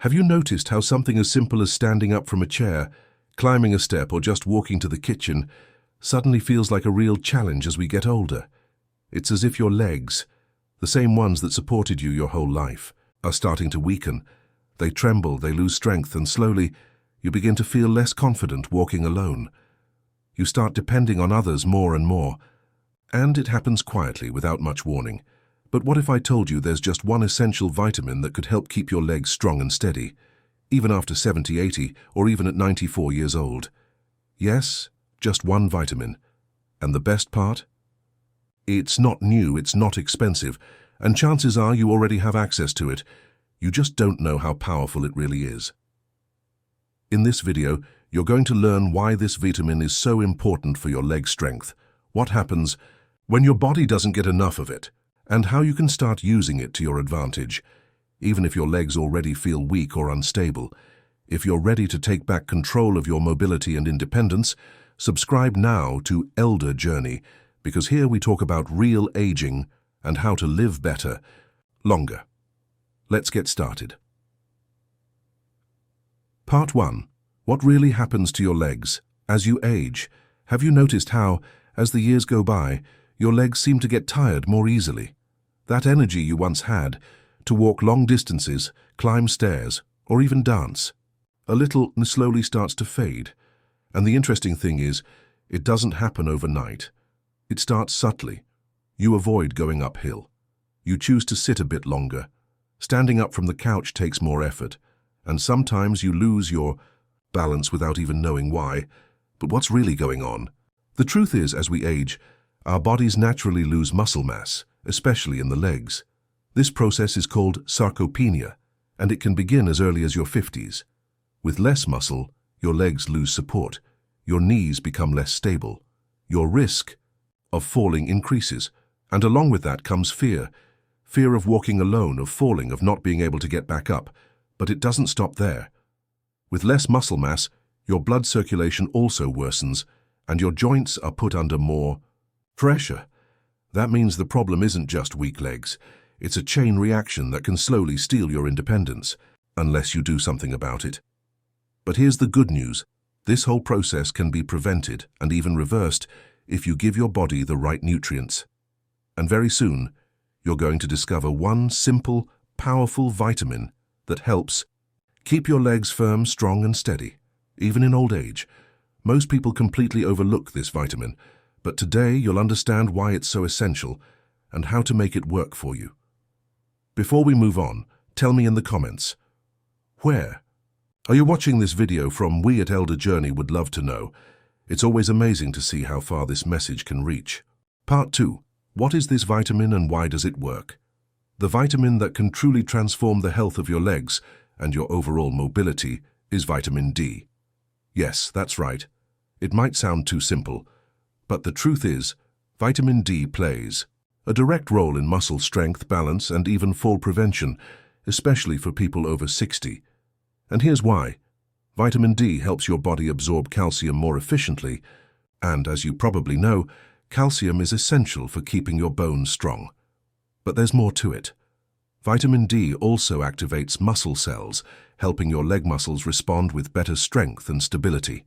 Have you noticed how something as simple as standing up from a chair, climbing a step, or just walking to the kitchen suddenly feels like a real challenge as we get older? It's as if your legs, the same ones that supported you your whole life, are starting to weaken. They tremble, they lose strength, and slowly you begin to feel less confident walking alone. You start depending on others more and more, and it happens quietly without much warning. But what if I told you there's just one essential vitamin that could help keep your legs strong and steady, even after 70, 80, or even at 94 years old? Yes, just one vitamin. And the best part? It's not new, it's not expensive, and chances are you already have access to it. You just don't know how powerful it really is. In this video, you're going to learn why this vitamin is so important for your leg strength, what happens when your body doesn't get enough of it, and how you can start using it to your advantage, even if your legs already feel weak or unstable. If you're ready to take back control of your mobility and independence, subscribe now to Elder Journey, because here we talk about real aging and how to live better, longer. Let's get started. Part 1. What really happens to your legs as you age? Have you noticed how, as the years go by, your legs seem to get tired more easily? That energy you once had to walk long distances, climb stairs, or even dance, a little and slowly starts to fade. And the interesting thing is, it doesn't happen overnight. It starts subtly. You avoid going uphill. You choose to sit a bit longer. Standing up from the couch takes more effort, and sometimes you lose your balance without even knowing why. But what's really going on? The truth is, as we age, our bodies naturally lose muscle mass, especially in the legs. This process is called sarcopenia, and it can begin as early as your 50s. With less muscle, your legs lose support, your knees become less stable, your risk of falling increases, and along with that comes fear. Fear of walking alone, of falling, of not being able to get back up. But it doesn't stop there. With less muscle mass, your blood circulation also worsens, and your joints are put under more pressure. That means the problem isn't just weak legs. It's a chain reaction that can slowly steal your independence, unless you do something about it. But here's the good news. This whole process can be prevented and even reversed if you give your body the right nutrients. And very soon, you're going to discover one simple, powerful vitamin that helps keep your legs firm, strong, and steady, even in old age. Most people completely overlook this vitamin, but today you'll understand why it's so essential and how to make it work for you. Before we move on, tell me in the comments, where are you watching this video from? We at Elder Journey would love to know. It's always amazing to see how far this message can reach. Part 2. What is this vitamin and why does it work? The vitamin that can truly transform the health of your legs and your overall mobility is vitamin D. Yes, that's right. It might sound too simple, but the truth is, vitamin D plays a direct role in muscle strength, balance, and even fall prevention, especially for people over 60. And here's why. Vitamin D helps your body absorb calcium more efficiently, and as you probably know, calcium is essential for keeping your bones strong. But there's more to it. Vitamin D also activates muscle cells, helping your leg muscles respond with better strength and stability.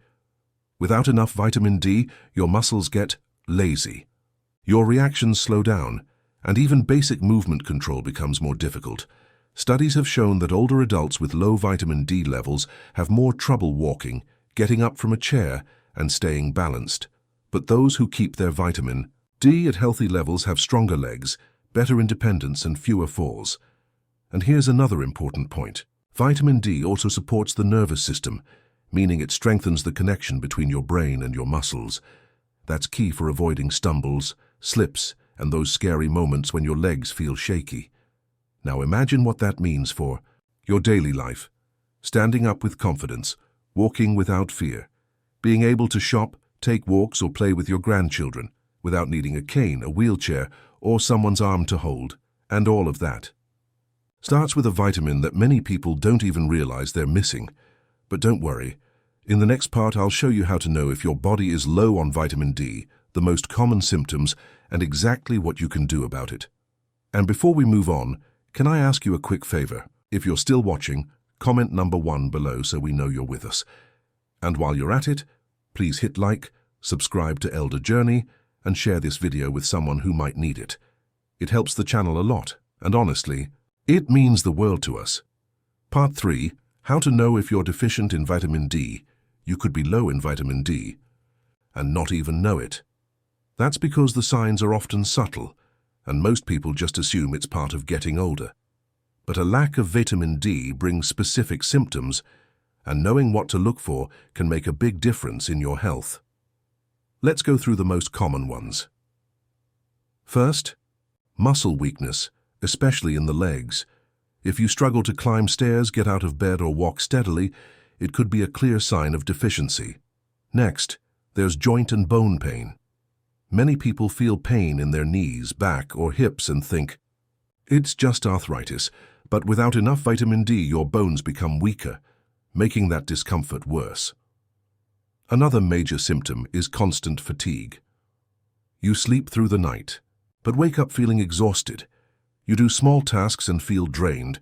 Without enough vitamin D, your muscles get lazy. Your reactions slow down, and even basic movement control becomes more difficult. Studies have shown that older adults with low vitamin D levels have more trouble walking, getting up from a chair, and staying balanced. But those who keep their vitamin D at healthy levels have stronger legs, better independence, and fewer falls. And here's another important point. Vitamin D also supports the nervous system, meaning it strengthens the connection between your brain and your muscles. That's key for avoiding stumbles, slips, and those scary moments when your legs feel shaky. Now imagine what that means for your daily life. Standing up with confidence, walking without fear, being able to shop, take walks, or play with your grandchildren without needing a cane, a wheelchair, or someone's arm to hold, and all of that starts with a vitamin that many people don't even realize they're missing. But don't worry. In the next part, I'll show you how to know if your body is low on vitamin D, the most common symptoms, and exactly what you can do about it. And before we move on, can I ask you a quick favor? If you're still watching, comment number 1 below so we know you're with us. And while you're at it, please hit like, subscribe to Elder Journey, and share this video with someone who might need it. It helps the channel a lot, and honestly, it means the world to us. Part 3, how to know if you're deficient in vitamin D. You could be low in vitamin D and not even know it. That's because the signs are often subtle, and most people just assume it's part of getting older. But a lack of vitamin D brings specific symptoms, and knowing what to look for can make a big difference in your health. Let's go through the most common ones. First, muscle weakness, especially in the legs. If you struggle to climb stairs, get out of bed, or walk steadily, it could be a clear sign of deficiency. Next, there's joint and bone pain. Many people feel pain in their knees, back, or hips and think, it's just arthritis, but without enough vitamin D, your bones become weaker, making that discomfort worse. Another major symptom is constant fatigue. You sleep through the night, but wake up feeling exhausted. You do small tasks and feel drained.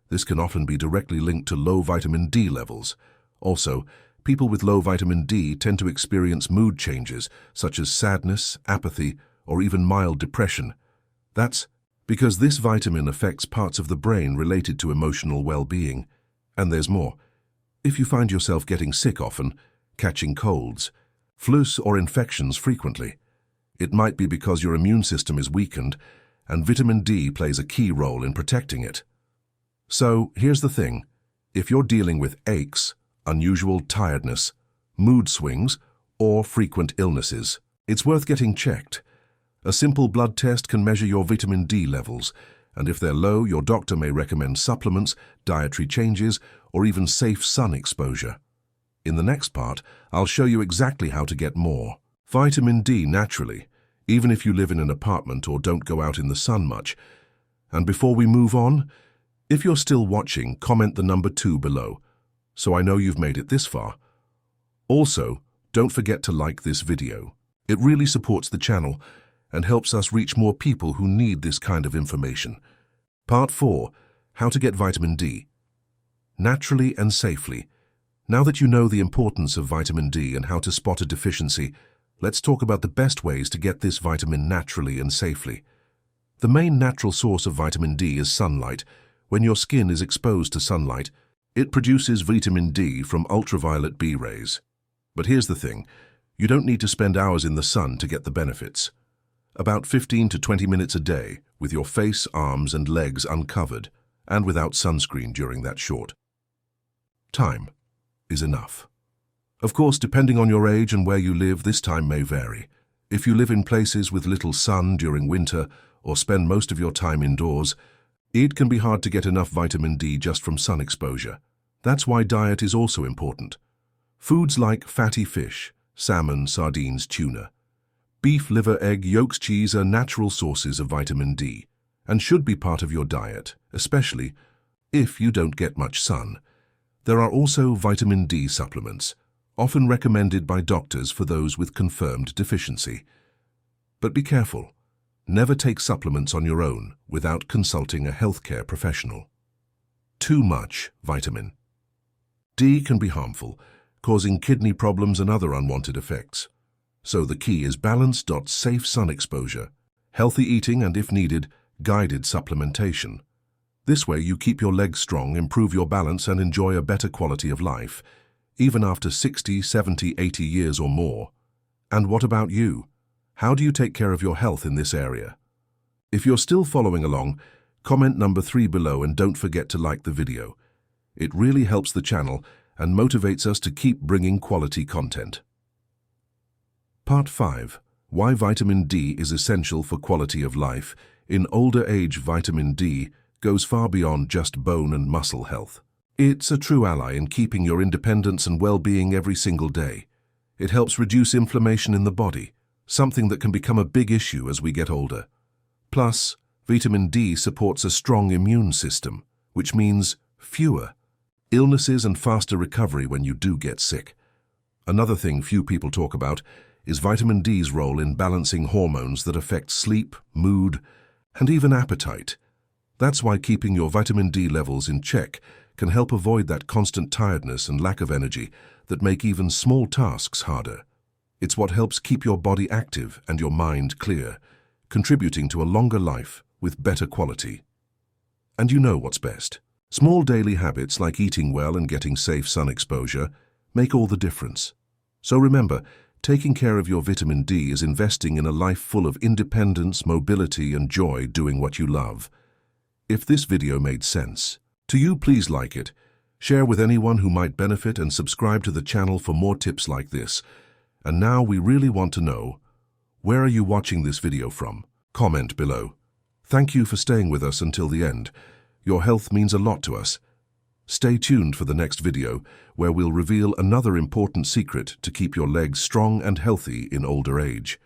This can often be directly linked to low vitamin D levels. Also, people with low vitamin D tend to experience mood changes, such as sadness, apathy, or even mild depression. That's because this vitamin affects parts of the brain related to emotional well-being. And there's more. If you find yourself getting sick often, catching colds, flus, or infections frequently, it might be because your immune system is weakened, and vitamin D plays a key role in protecting it. So, here's the thing. If you're dealing with aches, unusual tiredness, mood swings, or frequent illnesses, it's worth getting checked. A simple blood test can measure your vitamin D levels, and if they're low, your doctor may recommend supplements, dietary changes, or even safe sun exposure. In the next part, I'll show you exactly how to get more vitamin D naturally, even if you live in an apartment or don't go out in the sun much. And before we move on, if you're still watching, comment the number 2 below, so I know you've made it this far. Also, don't forget to like this video. It really supports the channel and helps us reach more people who need this kind of information. Part 4, how to get vitamin D. Naturally and safely. Now that you know the importance of vitamin D and how to spot a deficiency, let's talk about the best ways to get this vitamin naturally and safely. The main natural source of vitamin D is sunlight. When your skin is exposed to sunlight, it produces vitamin D from ultraviolet B rays. But here's the thing, you don't need to spend hours in the sun to get the benefits. About 15 to 20 minutes a day, with your face, arms, and legs uncovered, and without sunscreen during that short time, is enough. Of course, depending on your age and where you live, this time may vary. If you live in places with little sun during winter or spend most of your time indoors, it can be hard to get enough vitamin D just from sun exposure. That's why diet is also important. Foods like fatty fish, salmon, sardines, tuna, beef, liver, egg, yolks, cheese are natural sources of vitamin D and should be part of your diet, especially if you don't get much sun. There are also vitamin D supplements, often recommended by doctors for those with confirmed deficiency. But be careful. Never take supplements on your own without consulting a healthcare professional. Too much vitamin D can be harmful, causing kidney problems and other unwanted effects. So the key is balanced, safe sun exposure, healthy eating, and if needed, guided supplementation. This way you keep your legs strong, improve your balance, and enjoy a better quality of life, even after 60, 70, 80 years or more. And what about you? How do you take care of your health in this area? If you're still following along, comment number 3 below and don't forget to like the video. It really helps the channel and motivates us to keep bringing quality content. Part 5. Why vitamin D is essential for quality of life. In older age, vitamin D goes far beyond just bone and muscle health. It's a true ally in keeping your independence and well-being every single day. It helps reduce inflammation in the body, something that can become a big issue as we get older. Plus, vitamin D supports a strong immune system, which means fewer illnesses and faster recovery when you do get sick. Another thing few people talk about is vitamin D's role in balancing hormones that affect sleep, mood, and even appetite. That's why keeping your vitamin D levels in check can help avoid that constant tiredness and lack of energy that make even small tasks harder. It's what helps keep your body active and your mind clear, contributing to a longer life with better quality. And you know what's best. Small daily habits like eating well and getting safe sun exposure make all the difference. So remember, taking care of your vitamin D is investing in a life full of independence, mobility, and joy doing what you love. If this video made sense to you, please like it, share with anyone who might benefit, and subscribe to the channel for more tips like this. And now we really want to know, where are you watching this video from? Comment below. Thank you for staying with us until the end. Your health means a lot to us. Stay tuned for the next video, where we'll reveal another important secret to keep your legs strong and healthy in older age.